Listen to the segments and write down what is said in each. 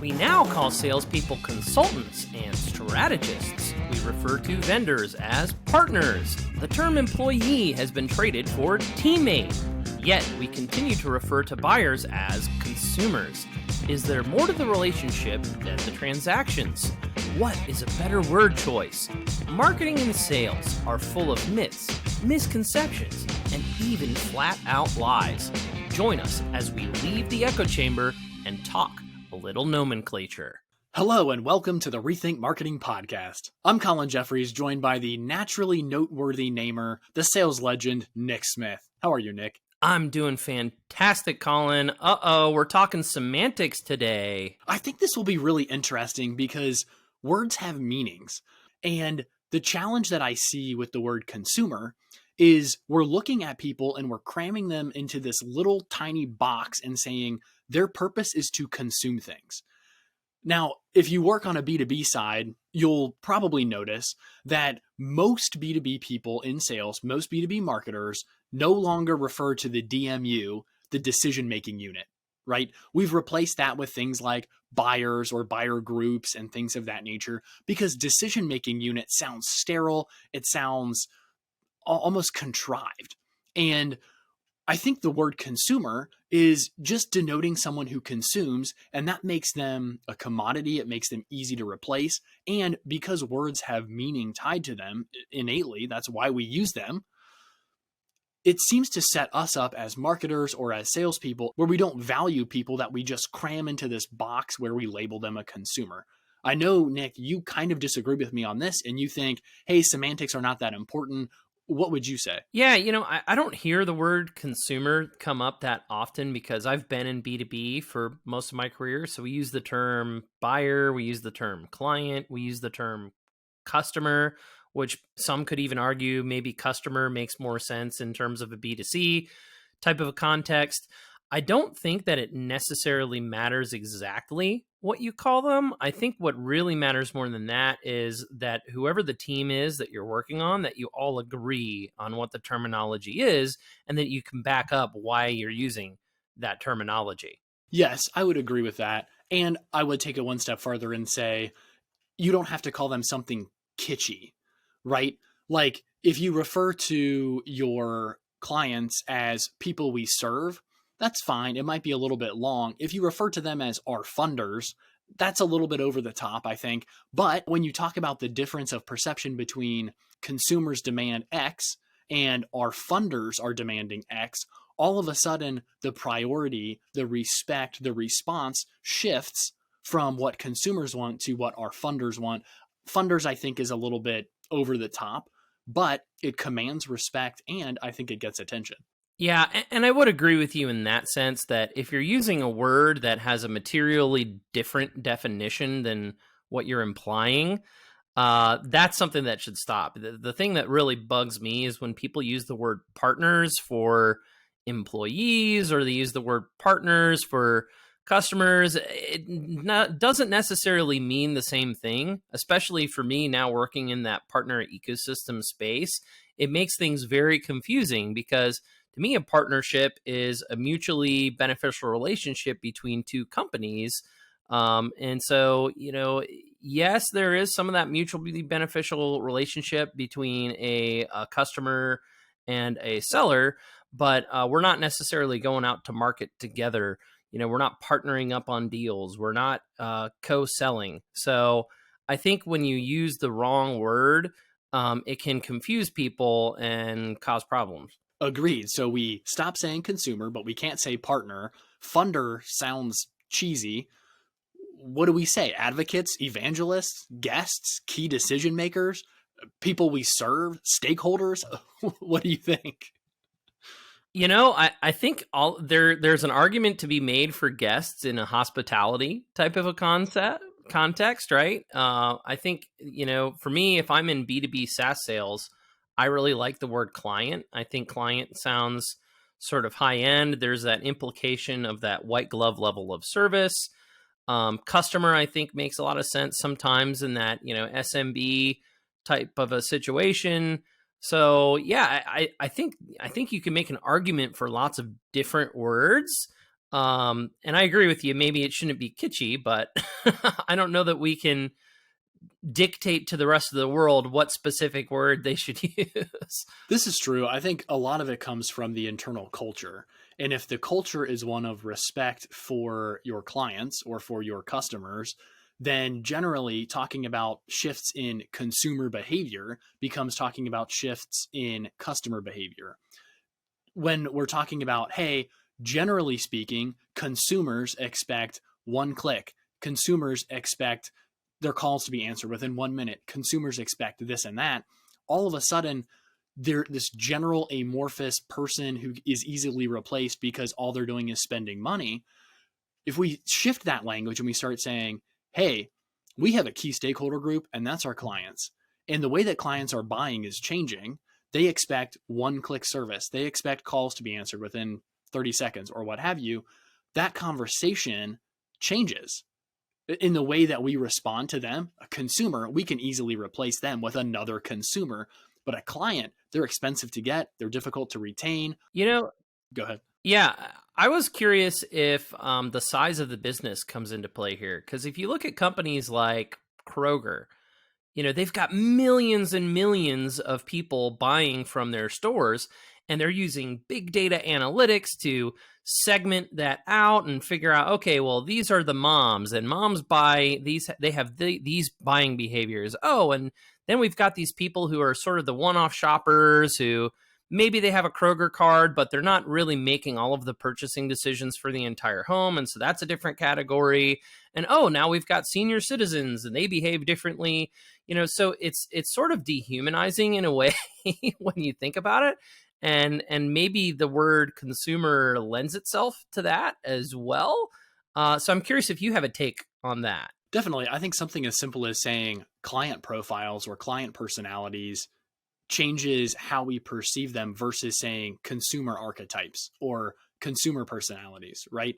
We now call salespeople consultants and strategists. We refer to vendors as partners. The term employee has been traded for teammate. Yet, we continue to refer to buyers as consumers. Is there more to the relationship than the transactions? What is a better word choice? Marketing and sales are full of myths, misconceptions, and even flat-out lies. Join us as we leave the echo chamber and talk a little nomenclature. Hello and welcome to the Rethink Marketing Podcast. I'm Colin Jeffries, joined by the naturally noteworthy namer, the sales legend, Nick Smith. How are you, Nick? I'm doing fantastic, Colin. We're talking semantics today. I think this will be really interesting because words have meanings. And the challenge that I see with the word consumer is we're looking at people and we're cramming them into this little tiny box and saying their purpose is to consume things. Now, if you work on a B2B side, you'll probably notice that most B2B people in sales, most B2B marketers, no longer refer to the DMU, the decision-making unit, right? We've replaced that with things like buyers or buyer groups and things of that nature because decision-making unit sounds sterile. It sounds almost contrived. And I think the word consumer is just denoting someone who consumes, and that makes them a commodity. It makes them easy to replace. And because words have meaning tied to them innately, that's why we use them. It seems to set us up as marketers or as salespeople where we don't value people that we just cram into this box where we label them a consumer. I know, Nick, you kind of disagree with me on this and you think, hey, semantics are not that important. What would you say? Yeah, I don't hear the word consumer come up that often because I've been in B2B for most of my career. So we use the term buyer, we use the term client, we use the term customer, which some could even argue maybe customer makes more sense in terms of a B2C type of a context. I don't think that it necessarily matters exactly what you call them. I think what really matters more than that is that whoever the team is that you're working on, that you all agree on what the terminology is and that you can back up why you're using that terminology. Yes, I would agree with that. And I would take it one step further and say, you don't have to call them something kitschy, right? Like if you refer to your clients as people we serve, that's fine. It might be a little bit long. If you refer to them as our funders, that's a little bit over the top, I think. But when you talk about the difference of perception between consumers demand X and our funders are demanding X, all of a sudden the priority, the respect, the response shifts from what consumers want to what our funders want. Funders, I think, is a little bit over the top, but it commands respect and I think it gets attention. Yeah, and I would agree with you in that sense that if you're using a word that has a materially different definition than what you're implying, that's something that should stop. The thing that really bugs me is when people use the word partners for employees or they use the word partners for customers. It doesn't necessarily mean the same thing, especially for me now working in that partner ecosystem space. It makes things very confusing because to me, a partnership is a mutually beneficial relationship between two companies. And so, yes, there is some of that mutually beneficial relationship between a customer and a seller, but we're not necessarily going out to market together. We're not partnering up on deals. We're not co-selling. So I think when you use the wrong word, it can confuse people and cause problems. Agreed. So we stop saying consumer, but we can't say partner. Funder sounds cheesy. What do we say? Advocates, evangelists, guests, key decision makers, people we serve, stakeholders? What do you think? I think there's an argument to be made for guests in a hospitality type of a context, right? I think, for me, if I'm in B2B SaaS sales, I really like the word client. I think client sounds sort of high end. There's that implication of that white glove level of service. Customer, I think, makes a lot of sense sometimes in that, SMB type of a situation. So yeah, I think you can make an argument for lots of different words. And I agree with you. Maybe it shouldn't be kitschy, but I don't know that we can dictate to the rest of the world what specific word they should use. This is true. I think a lot of it comes from the internal culture. And if the culture is one of respect for your clients or for your customers, then generally talking about shifts in consumer behavior becomes talking about shifts in customer behavior. When we're talking about, hey, generally speaking, consumers expect one click. Consumers expect their calls to be answered within 1 minute. Consumers expect this and that. All of a sudden, they're this general amorphous person who is easily replaced because all they're doing is spending money. If we shift that language and we start saying, hey, we have a key stakeholder group and that's our clients. And the way that clients are buying is changing. They expect one-click service. They expect calls to be answered within 30 seconds or what have you. That conversation changes. In the way that we respond to them. A consumer, we can easily replace them with another consumer. But a client, they're expensive to get. They're difficult to retain. Go ahead. Yeah, I was curious if the size of the business comes into play here. Because if you look at companies like Kroger, they've got millions and millions of people buying from their stores, and they're using big data analytics to segment that out and figure out, okay, well, these are the moms, and moms buy these, they have these buying behaviors. Oh, and then we've got these people who are sort of the one-off shoppers who maybe they have a Kroger card, but they're not really making all of the purchasing decisions for the entire home. And so that's a different category. And oh, now we've got senior citizens and they behave differently. So it's sort of dehumanizing in a way when you think about it. And maybe the word consumer lends itself to that as well. So I'm curious if you have a take on that. Definitely. I think something as simple as saying client profiles or client personalities changes how we perceive them versus saying consumer archetypes or consumer personalities, right?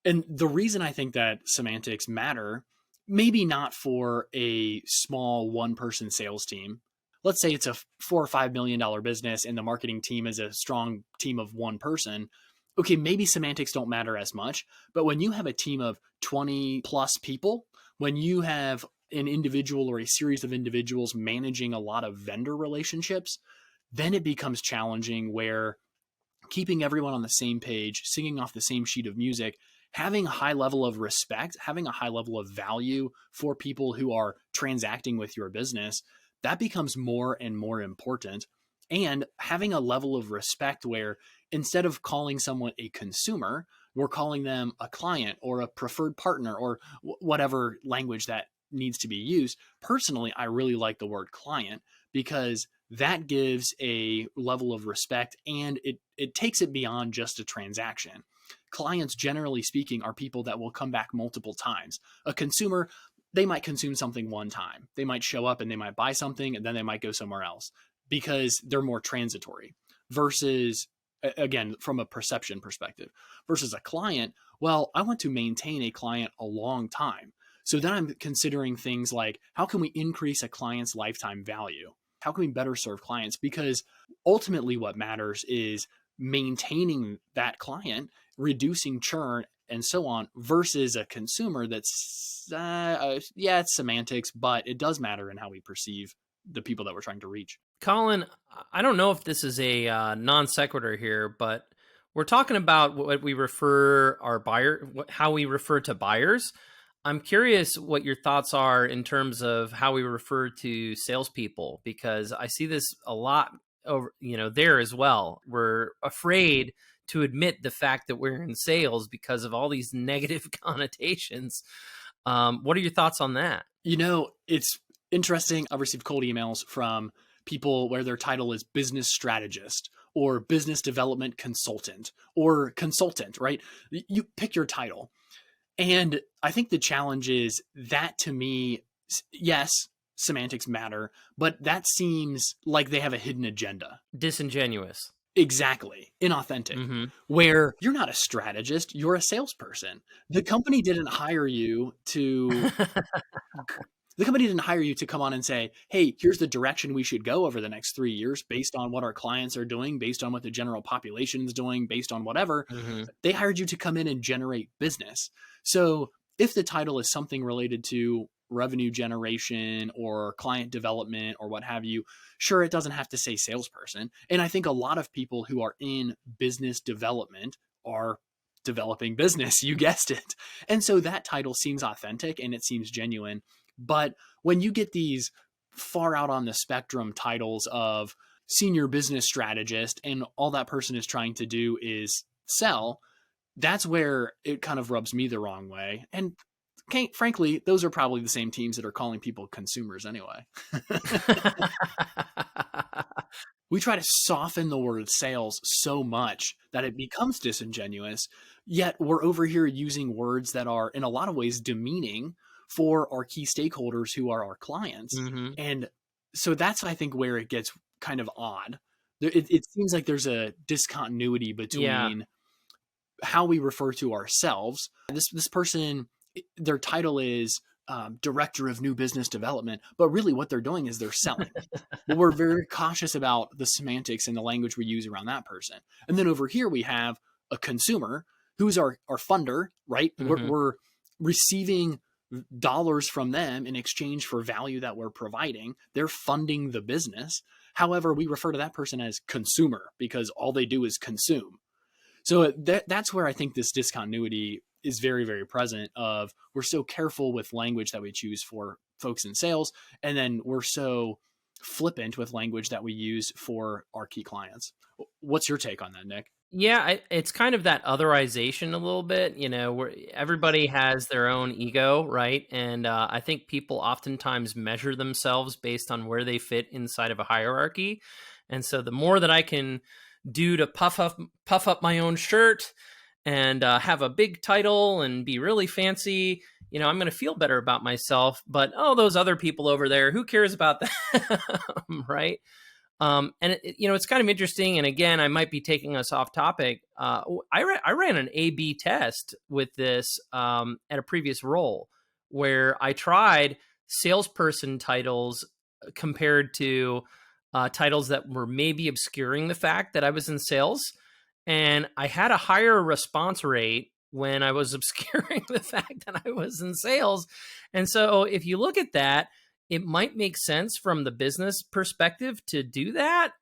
And the reason I think that semantics matter, maybe not for a small one-person sales team. Let's say it's a $4 or $5 million business and the marketing team is a strong team of one person. Okay, maybe semantics don't matter as much, but when you have a team of 20 plus people, when you have an individual or a series of individuals managing a lot of vendor relationships, then it becomes challenging where keeping everyone on the same page, singing off the same sheet of music, having a high level of respect, having a high level of value for people who are transacting with your business, that becomes more and more important. And having a level of respect where instead of calling someone a consumer, we're calling them a client or a preferred partner or whatever language that needs to be used. Personally, I really like the word client because that gives a level of respect and it takes it beyond just a transaction. Clients, generally speaking, are people that will come back multiple times. A consumer, they might consume something one time. They might show up and they might buy something and then they might go somewhere else because they're more transitory versus, again, from a perception perspective, versus a client. Well, I want to maintain a client a long time. So then I'm considering things like, how can we increase a client's lifetime value? How can we better serve clients? Because ultimately what matters is maintaining that client, reducing churn, and so on, versus a consumer that's, it's semantics, but it does matter in how we perceive the people that we're trying to reach. Colin, I don't know if this is a non sequitur here, but we're talking about what we refer how we refer to buyers. I'm curious what your thoughts are in terms of how we refer to salespeople, because I see this a lot over, there as well. We're afraid to admit the fact that we're in sales because of all these negative connotations. What are your thoughts on that? It's interesting. I've received cold emails from people where their title is business strategist or business development consultant or consultant, right? You pick your title. And I think the challenge is that, to me, yes, semantics matter, but that seems like they have a hidden agenda. Disingenuous. Exactly. Inauthentic. Where you're not a strategist, you're a salesperson. The company didn't hire you to The company didn't hire you to come on and say, hey, here's the direction we should go over the next 3 years based on what our clients are doing, based on what the general population is doing, based on whatever. Hmm. They hired you to come in and generate business. So if the title is something related to revenue generation or client development or what have you, sure, it doesn't have to say salesperson. And I think a lot of people who are in business development are developing business. You guessed it. And so that title seems authentic and it seems genuine. But when you get these far out on the spectrum titles of senior business strategist and all that person is trying to do is sell, that's where it kind of rubs me the wrong way. And frankly, those are probably the same teams that are calling people consumers anyway. We try to soften the word sales so much that it becomes disingenuous, yet we're over here using words that are in a lot of ways demeaning for our key stakeholders who are our clients. Hmm. And so that's, I think, where it gets kind of odd. It seems like there's a discontinuity Yeah. between how we refer to ourselves. This person, their title is director of new business development, but really what they're doing is they're selling. But we're very cautious about the semantics and the language we use around that person. And then over here we have a consumer who's our funder, right? Hmm. We're receiving dollars from them in exchange for value that we're providing. They're funding the business. However, we refer to that person as consumer because all they do is consume. So that's where I think this discontinuity is very, very present of we're so careful with language that we choose for folks in sales. And then we're so flippant with language that we use for our key clients. What's your take on that, Nick? Yeah, it's kind of that otherization a little bit, where everybody has their own ego, right? And I think people oftentimes measure themselves based on where they fit inside of a hierarchy. And so the more that I can do to puff up my own shirt and have a big title and be really fancy, I'm going to feel better about myself. But those other people over there, who cares about that, right? And it's kind of interesting. And again, I might be taking us off topic. I ran an A/B test with this at a previous role where I tried salesperson titles compared to titles that were maybe obscuring the fact that I was in sales, and I had a higher response rate when I was obscuring the fact that I was in sales. And so, if you look at that, it might make sense from the business perspective to do that.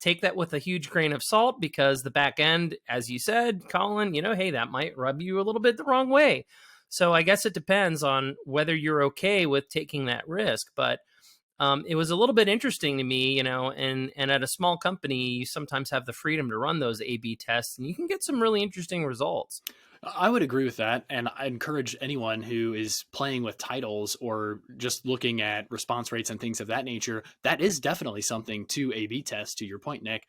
Take that with a huge grain of salt because the back end, as you said, Colin, hey, that might rub you a little bit the wrong way. So I guess it depends on whether you're okay with taking that risk. But it was a little bit interesting to me, and at a small company, you sometimes have the freedom to run those A/B tests and you can get some really interesting results. I would agree with that. And I encourage anyone who is playing with titles or just looking at response rates and things of that nature, that is definitely something to A/B test, to your point, Nick.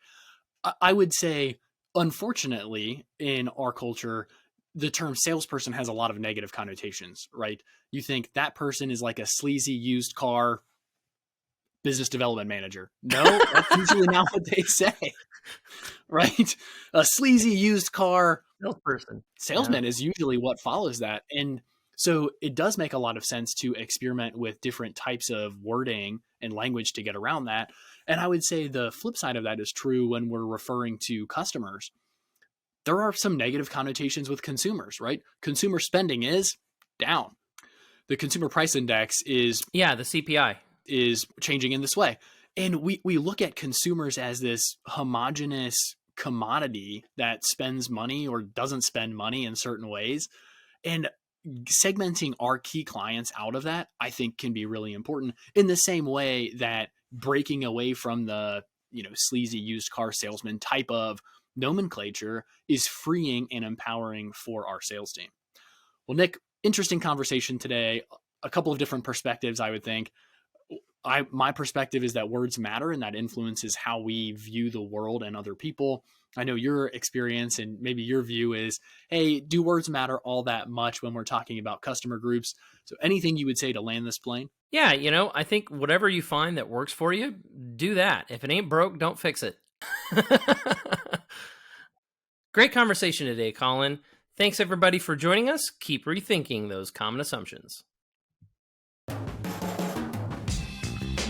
I would say, unfortunately, in our culture, the term salesperson has a lot of negative connotations, right? You think that person is like a sleazy used car business development manager. No, that's usually not what they say, right? A sleazy used car Salesperson. Yeah. salesman is usually what follows that. And so it does make a lot of sense to experiment with different types of wording and language to get around that. And I would say the flip side of that is true when we're referring to customers. There are some negative connotations with consumers, right? Consumer spending is down. The consumer price index Yeah, the CPI. is changing in this way. And we look at consumers as this homogenous commodity that spends money or doesn't spend money in certain ways. And segmenting our key clients out of that, I think, can be really important in the same way that breaking away from the, sleazy used car salesman type of nomenclature is freeing and empowering for our sales team. Well, Nick, interesting conversation today. A couple of different perspectives, I would think. My perspective is that words matter and that influences how we view the world and other people. I know your experience and maybe your view is, hey, do words matter all that much when we're talking about customer groups? So anything you would say to land this plane? Yeah, I think whatever you find that works for you, do that. If it ain't broke, don't fix it. Great conversation today, Colin. Thanks everybody for joining us. Keep rethinking those common assumptions.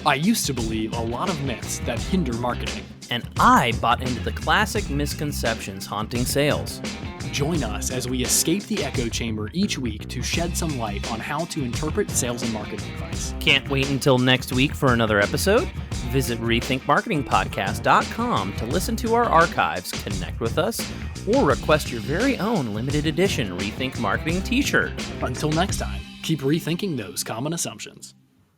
I used to believe a lot of myths that hinder marketing. And I bought into the classic misconceptions haunting sales. Join us as we escape the echo chamber each week to shed some light on how to interpret sales and marketing advice. Can't wait until next week for another episode? Visit rethinkmarketingpodcast.com to listen to our archives, connect with us, or request your very own limited edition Rethink Marketing t-shirt. Until next time, keep rethinking those common assumptions.